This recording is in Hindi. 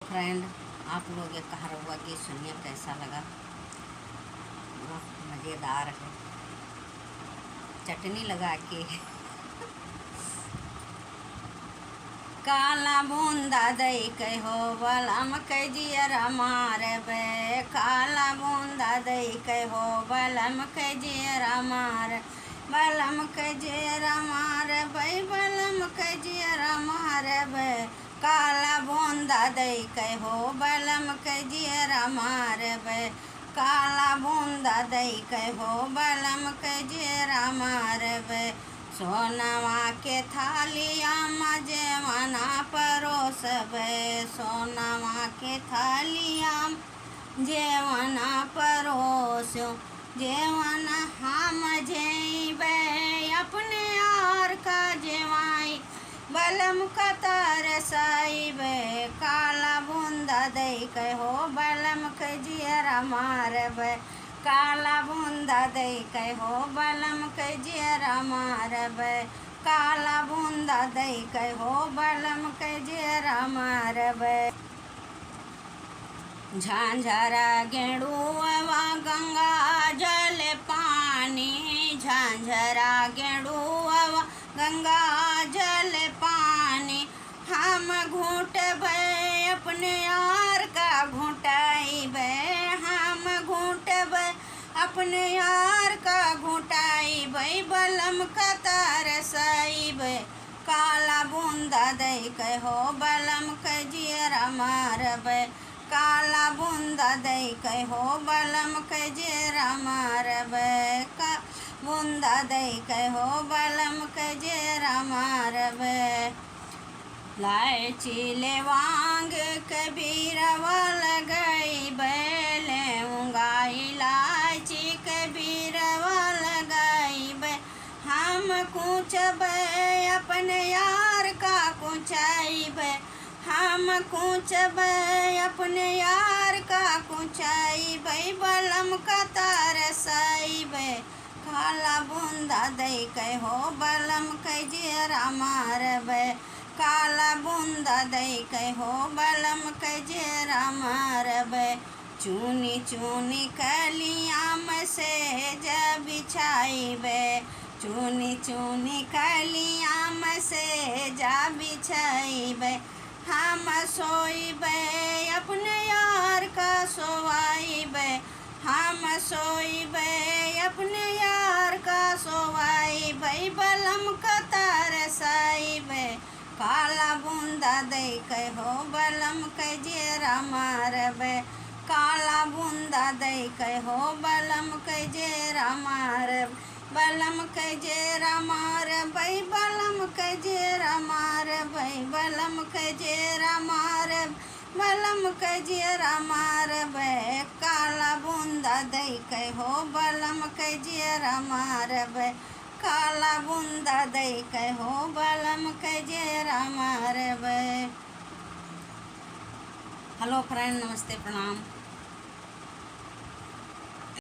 फ्रेंड, आप लोग ये कहरवा की सुनिए कैसा लगा। मज़ेदार है, चटनी लगा के। काला बूंदा दई कहो बलम के जियरा मारबे, काला बूंदा दई कहो बलम के जियरा मार, बलम के जियरा मारबे, बलम के जियरा मारबे। काला बूंदा दई कहो बलम के जियरा मारबे, काला बूंदा दई कहो बलम के जियरा मारबे। सोनवा के थालिया मजे मना परोसबे, सोनवा के थालिया जेवना परोसो, जेवना हम जेबे अपने यार का जेवाई, बलम का तरसाइबे। काला बूंदा दई कहो बलम के जियरा मारबे, काला बूंदा दई कहो बलम के जियरा मारबे, काला बूंदा दई कहो बलम के जियरा मारबे। झांझरा गेड़ुआ गंगा जल पानी, झांझरा गेड़ुआ गंगा जल पानी। हम घूटबे अपने यार का घुटाइबे, हम घूटबे अपने यार का घुटाइबे, बलम का तरसाइबे। काला बूंदा दई कहो बलम के जियरा मारबे, काला बूंदा दई कहो बलम के जियरा मारबे, का बूंदा दई कहो बलम के जियरा मारबे। लायची लेवांग कबीरवा लगाइबे, लेऊंगा इलायची कबीरवा लगाइबे। हम कूचबे अपने यार का कुचाइबे, हम कूचबे अपने यार का कुचाइबे, बलम का तरसाइबे। काला बूंदा दई कहो बलम के जियरा मारबे, काला बूंदा दई कहो बलम के जियरा मारबे। चूनी चूनी कलियां में से जब बिछाइबे, चूनी चूनी कलियां में से जा बिछाइबे। हम सोइबे अपने यार का सोवाइबे, हम सोइबे अपने यार का सोवाइबे, बलम का तरसाइबे। काला बूंदा दई कहो बलम के जियरा मारबे, काला बूंदा दई कहो बलम के जियरा मारबे, बलम के जियरा मारबे, बलम के जियरा मारबे, बलम के जियरा मारबे, बलम के जियरा मारबे। काला बूंदा दई कहो बलम के जियरा मारबे, काला बूंदा दई कहो बलम के जियरा मारबे। हेलो फ्रेंड, नमस्ते, प्रणाम।